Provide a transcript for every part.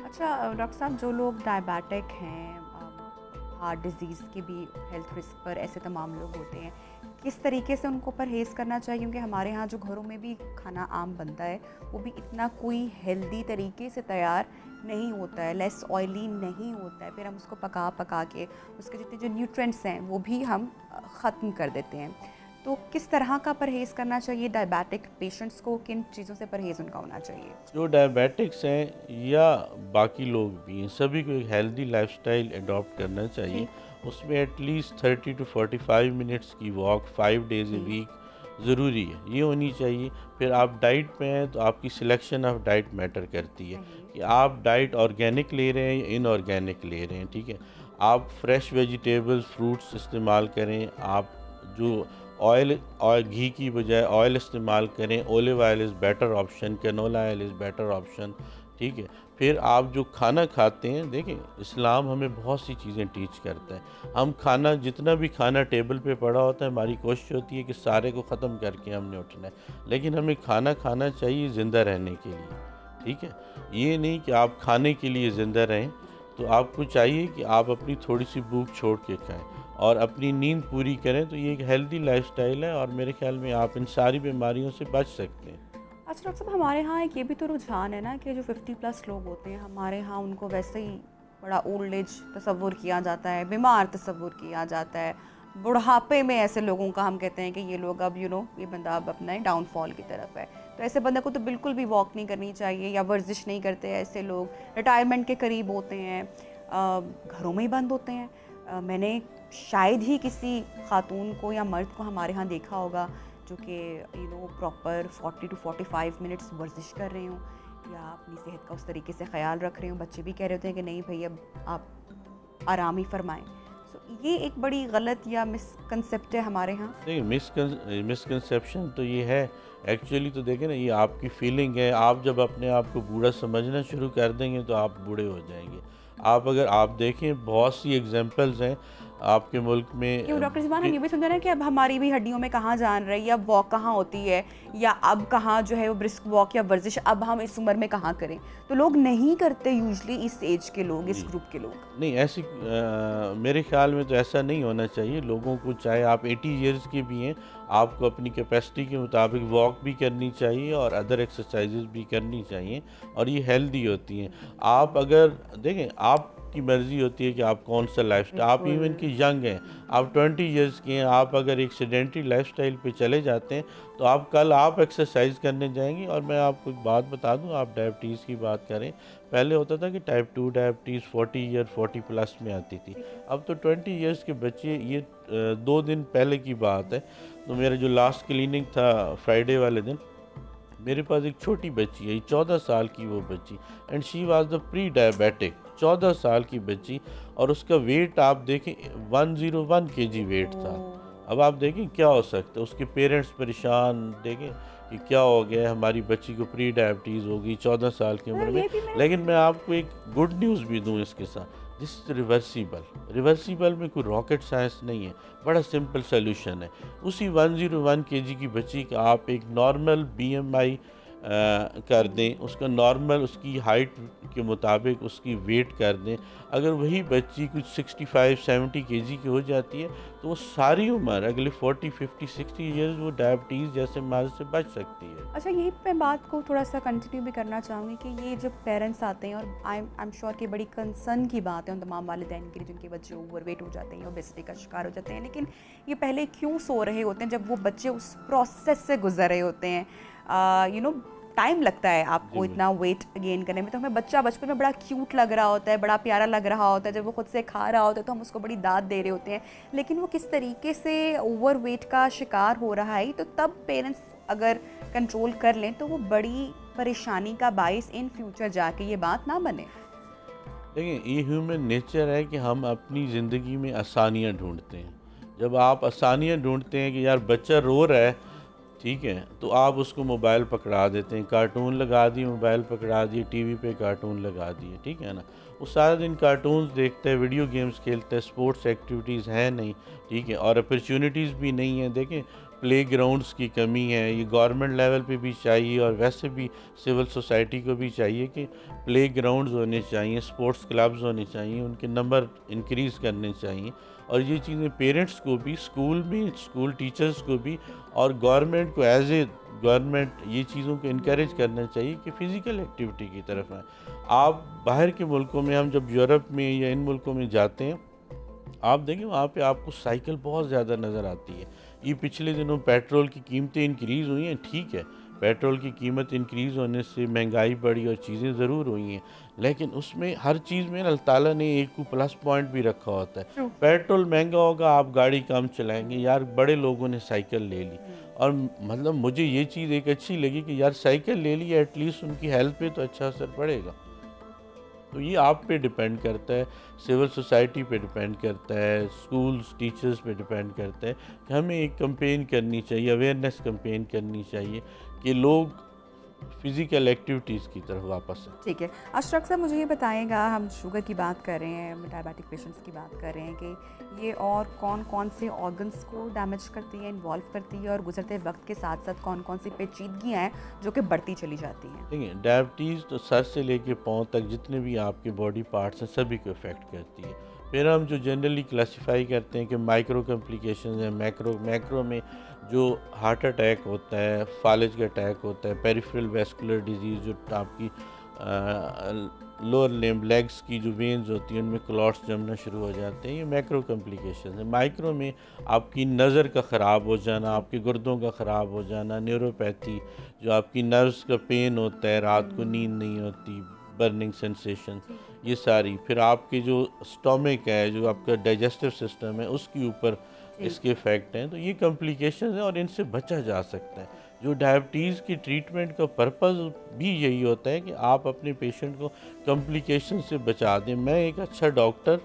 अच्छा डॉक्टर साहब, जो लोग डायबिटिक हैं, हार्ट डिज़ीज़ के भी हेल्थ रिस्क पर ऐसे तमाम लोग होते हैं, किस तरीके से उनको परहेज़ करना चाहिए? क्योंकि हमारे यहाँ जो घरों में भी खाना आम बनता है, वो भी इतना कोई हेल्दी तरीके से तैयार नहीं होता है, लेस ऑयली नहीं होता है। फिर हम उसको पका पका के उसके जितने जो न्यूट्रिएंट्स हैं वो भी हम ख़त्म कर देते हैं। तो किस तरह का परहेज़ करना चाहिए डायबिटिक पेशेंट्स को? किन चीज़ों से परहेज़ उनका होना चाहिए? जो डायबिटिक्स हैं या बाकी लोग भी हैं, सभी को एक हेल्दी लाइफस्टाइल अडॉप्ट करना चाहिए। जी। उसमें एटलीस्ट 30 टू 45 मिनट्स की वॉक 5 डेज़ ए जी। वीक ज़रूरी है, ये होनी चाहिए। फिर आप डाइट पे हैं तो आपकी सिलेक्शन ऑफ डाइट मैटर करती है सही। कि आप डाइट ऑर्गेनिक ले रहे हैं या इनऑर्गेनिक ले रहे हैं, ठीक है। आप फ्रेश वेजिटेबल्स, फ्रूट्स इस्तेमाल करें। आप जो ऑयल घी की बजाय ऑयल इस्तेमाल करें। Olive oil is better option, canola oil is better option, ठीक है। फिर आप जो खाना खाते हैं, देखें इस्लाम हमें बहुत सी चीज़ें टीच करता है। हम खाना जितना भी खाना टेबल पे पड़ा होता है, हमारी कोशिश होती है कि सारे को ख़त्म करके हमने उठना है, लेकिन हमें खाना खाना चाहिए ज़िंदा रहने के लिए, ठीक है। ये नहीं कि आप खाने के लिए ज़िंदा रहें। तो आपको चाहिए कि आप अपनी थोड़ी सी भूख छोड़ के खाएं और अपनी नींद पूरी करें। तो ये एक हेल्दी लाइफस्टाइल है और मेरे ख्याल में आप इन सारी बीमारियों से बच सकते हैं। अच्छा डॉक्टर साहब, हमारे यहाँ एक ये भी तो रुझान है ना कि जो 50 प्लस लोग होते हैं हमारे यहाँ, उनको वैसे ही बड़ा ओल्ड एज तस्वुर किया जाता है, बीमार तस्वुर किया जाता है। बुढ़ापे में ऐसे लोगों का हम कहते हैं कि ये लोग अब ये बंदा अब अपना डाउनफॉल की तरफ है। तो ऐसे बंदे को तो बिल्कुल भी वॉक नहीं करनी चाहिए या वर्जिश नहीं करते हैं। ऐसे लोग रिटायरमेंट के करीब होते हैं, घरों में ही बंद होते हैं। मैंने शायद ही किसी खातून को या मर्द को हमारे यहाँ देखा होगा जो कि प्रॉपर 40 टू 45 मिनट्स वर्जिश कर रहे हों या अपनी सेहत का उस तरीके से ख़्याल रख रहे हों। बच्चे भी कह रहे होते हैं कि नहीं भई, अब आप आराम ही फरमाएं। सो ये एक बड़ी गलत या मिसकंसेप्ट है हमारे यहाँ। नहीं, मिसकंसेप्शन तो ये है। एक्चुअली तो देखें ना, ये आपकी फीलिंग है। आप जब अपने आप को बूढ़ा समझना शुरू कर देंगे तो आप बूढ़े हो जाएंगे। अगर आप देखें, बहुत सी एग्जांपल्स हैं आपके मुल्क क्यों में डॉक्टर ज़ुबान, हम कि ये भी समझा रहे हैं कि अब हमारी भी हड्डियों में कहाँ जान रही है, अब वॉक कहाँ होती है, या अब कहाँ जो है वो ब्रिस्क वॉक या वर्जिश अब हम इस उम्र में कहाँ करें। तो लोग नहीं करते यूजुअली, इस एज के लोग, इस जी। ग्रुप के लोग। नहीं, मेरे ख़्याल में तो ऐसा नहीं होना चाहिए। लोगों को, चाहे आप 80 इयर्स के भी हैं, आपको अपनी कैपेसिटी के मुताबिक वॉक भी करनी चाहिए और अदर एक्सरसाइजेज़ भी करनी चाहिए और ये हेल्दी होती हैं। आप अगर देखें, आपकी मर्ज़ी होती है कि आप कौन-सा लाइफ़स्टाइल, आप बिल्कुल। इवन कि यंग हैं, आप 20 इयर्स के हैं, आप अगर एक सेडेंटरी लाइफ़स्टाइल पे चले जाते हैं, तो आप एक्सरसाइज़ करने जाएँगे। और मैं आपको एक बात बता दूँ, आप डायबिटीज़ की बात करें, पहले होता था कि टाइप 2 डायबिटीज़ 40 प्लस में आती थी। ठीक है। अब तो 20 इयर्स के बच्चे, ये 2 दिन पहले की बात है। तो मेरा जो लास्ट क्लिनिक था फ्राइडे वाले दिन, मेरे पास एक छोटी बच्ची आई, 14 साल की वो बच्ची, and she was the pre diabetic. 14 साल की बच्ची, और उसका वेट आप देखें 101 केजी वेट था। ओह! अब आप देखें क्या हो सकता है। उसके पेरेंट्स परेशान, देखें कि क्या हो गया है, हमारी बच्ची को प्री डायबिटीज़ हो गई 14 साल की उम्र मतलब में। ये भी मैंने लेकिन मैं आपको एक गुड न्यूज़ भी दूँ इसके साथ, दिस इज़ रिवर्सिबल। रिवर्सिबल में कोई रॉकेट साइंस नहीं है, बड़ा सिंपल सॉल्यूशन है। उसी 101 केजी की बच्ची का आप एक नॉर्मल बीएमआई कर दें, उसका नॉर्मल, उसकी हाइट के मुताबिक उसकी वेट कर दें। अगर वही बच्ची कुछ 65-70 केजी की हो जाती है, तो वो सारी उम्र, अगले 40, 50, 60 ईयर्स, वो डायबिटीज़ जैसे मर्ज़ से बच सकती है। अच्छा, यहीं पे मैं बात को थोड़ा-सा कंटिन्यू भी करना चाहूँगी कि ये जब पेरेंट्स आते हैं, और आई एम श्योर कि बड़ी कंसर्न की बात है उन तमाम वालिदैन के लिए जिनके बच्चे ओवरवेट हो जाते हैं या ओबेसिटी का शिकार हो जाते हैं। लेकिन ये पहले क्यों सो रहे होते हैं जब वो बच्चे उस प्रोसेस से गुज़र रहे होते हैं? टाइम लगता है जी, आपको इतना बिल्कुल। वेट गेन करने में। तो हमें बच्चा बचपन में बड़ा क्यूट लग रहा होता है, बड़ा प्यारा लग रहा होता है, जब वो खुद से खा रहा होता है तो हम उसको बड़ी दाद दे रहे होते हैं। लेकिन वो किस तरीके से ओवरवेट का शिकार हो रहा है, तो तब पेरेंट्स अगर कंट्रोल कर लें तो वो बड़ी परेशानी का बाइस इन फ्यूचर जाके ये बात ना बने। देखिए, ये ह्यूमन नेचर है कि हम अपनी ज़िंदगी में आसानियाँ ढूँढते हैं। जब आप आसानियाँ ढूँढते हैं कि यार बच्चा रो रहा है, ठीक है, तो आप उसको मोबाइल पकड़ा देते हैं, कार्टून लगा दिए, मोबाइल पकड़ा दिए, टीवी पे कार्टून लगा दिए, ठीक है ना। वो सारा दिन कार्टून्स देखता है, वीडियो गेम्स खेलता है, स्पोर्ट्स एक्टिविटीज़ हैं नहीं, ठीक है, और अपॉर्चुनिटीज़ भी नहीं है। देखें, प्ले ग्राउंड्स की कमी है। ये गवर्नमेंट लेवल पे भी चाहिए और वैसे भी सिविल सोसाइटी को भी चाहिए कि प्ले ग्राउंड्स होने चाहिए, स्पोर्ट्स क्लब्स होने चाहिए, उनके नंबर इंक्रीज़ करने चाहिए। और ये चीज़ें पेरेंट्स को भी, स्कूल में स्कूल टीचर्स को भी और गवर्नमेंट को एज ए गवर्नमेंट ये चीज़ों को इनक्रेज करना चाहिए कि फ़िज़िकल एक्टिविटी की तरफ आएँ। आप बाहर के मुल्कों में, हम जब यूरोप में या इन मुल्कों में जाते हैं, आप देखें वहाँ पे आपको साइकिल बहुत ज़्यादा नज़र आती है। ये पिछले दिनों पेट्रोल की कीमतें इंक्रीज़ हुई हैं, ठीक है, पेट्रोल की कीमत इंक्रीज़ होने से महंगाई बढ़ी और चीज़ें ज़रूर हुई हैं, लेकिन उसमें हर चीज़ में अल्लाह ताला ने एक को प्लस पॉइंट भी रखा होता है। ट्रू। पेट्रोल महंगा होगा, आप गाड़ी कम चलाएंगे, यार बड़े लोगों ने साइकिल ले ली। और मतलब मुझे ये चीज़ एक अच्छी लगी कि यार साइकिल ले ली, एटलीस्ट उनकी हेल्थ पे तो अच्छा असर पड़ेगा। तो ये आप पे डिपेंड करता है, सिविल सोसाइटी पे डिपेंड करता है, स्कूल्स टीचर्स पे डिपेंड करता है कि हमें एक कैंपेन करनी चाहिए, अवेयरनेस कैंपेन करनी चाहिए कि लोग फिज़िकल एक्टिविटीज़ की तरफ वापस आएं। ठीक है, अशरफ साहब मुझे ये बताएगा, हम शुगर की बात कर रहे हैं, डायबिटिक पेशेंट्स की बात कर रहे हैं कि ये और कौन कौन से ऑर्गन्स को डैमेज करती है, इन्वॉल्व करती है, और गुजरते वक्त के साथ साथ कौन कौन सी पेचीदगियाँ हैं जो कि बढ़ती चली जाती हैं। देखिए, डायबिटीज़ तो सर से लेके पाँव तक जितने भी आपके बॉडी पार्ट्स हैं सभी को इफ़ेक्ट करती है। फिर हम जो जनरली क्लासिफाई करते हैं कि माइक्रो कॉम्प्लिकेशंस हैं, मैक्रो में जो हार्ट अटैक होता है, फालिज का अटैक होता है, पेरिफेरल वैस्कुलर डिजीज़, जो आपकी लोअर लिम्ब लेग्स की जो वेन्स होती हैं उनमें क्लॉट्स जमना शुरू हो जाते हैं, ये मैक्रो कॉम्प्लिकेशन है। माइक्रो में आपकी नज़र का ख़राब हो जाना, आपके गुर्दों का ख़राब हो जाना, न्यूरोपैथी, जो आपकी नर्व्स का पेन होता है, रात को नींद नहीं होती, बर्निंग सेंसेशन, ये सारी। फिर आपके जो स्टोमक है, जो आपका डाइजेस्टिव सिस्टम है, उसके ऊपर इसके इफ़ेक्ट हैं। तो ये कॉम्प्लिकेशंस हैं और इनसे बचा जा सकता है। जो डायबिटीज़ की ट्रीटमेंट का पर्पज़ भी यही होता है कि आप अपने पेशेंट को कॉम्प्लिकेशन से बचा दें। मैं एक अच्छा डॉक्टर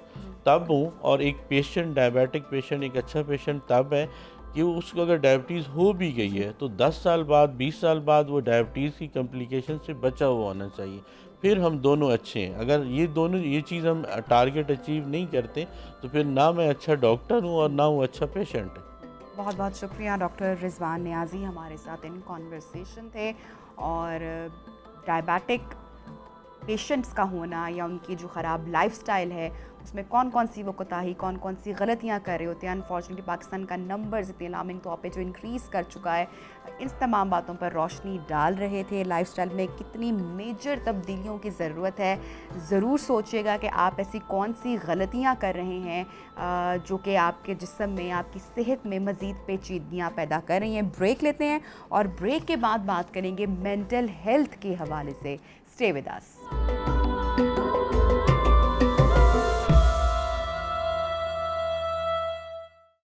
तब हूँ और एक पेशेंट, डायबिटिक पेशेंट एक अच्छा पेशेंट तब है कि उसको अगर डायबिटीज़ हो भी गई है तो 10 साल बाद, 20 साल बाद वो डायबिटीज़ की कॉम्प्लिकेशन से बचा हुआ होना चाहिए। फिर हम दोनों अच्छे हैं। अगर ये चीज़ हम टारगेट अचीव नहीं करते तो फिर ना मैं अच्छा डॉक्टर हूँ और ना वो अच्छा पेशेंट है। बहुत बहुत शुक्रिया, डॉक्टर रिजवान नियाज़ी हमारे साथ इन कॉन्वर्सेशन थे। और डायबिटिक पेशेंट्स का होना या उनकी जो ख़राब लाइफस्टाइल है उसमें कौन कौन सी वो कोताही, कौन कौन सी गलतियां कर रहे होते हैं, अनफॉर्चुनेटली पाकिस्तान का नंबर्स इतने अलार्मिंग तौर पे जो इंक्रीज़ कर चुका है, इन तमाम बातों पर रोशनी डाल रहे थे। लाइफस्टाइल में कितनी मेजर तब्दीलियों की ज़रूरत है, ज़रूर सोचिएगा कि आप ऐसी कौन सी गलतियां कर रहे हैं जो कि आपके जिस्म में, आपकी सेहत में मज़ीद पेचीदगियाँ पैदा कर रही हैं। ब्रेक लेते हैं और ब्रेक के बाद बात करेंगे मेंटल हेल्थ के हवाले से। Stay with us.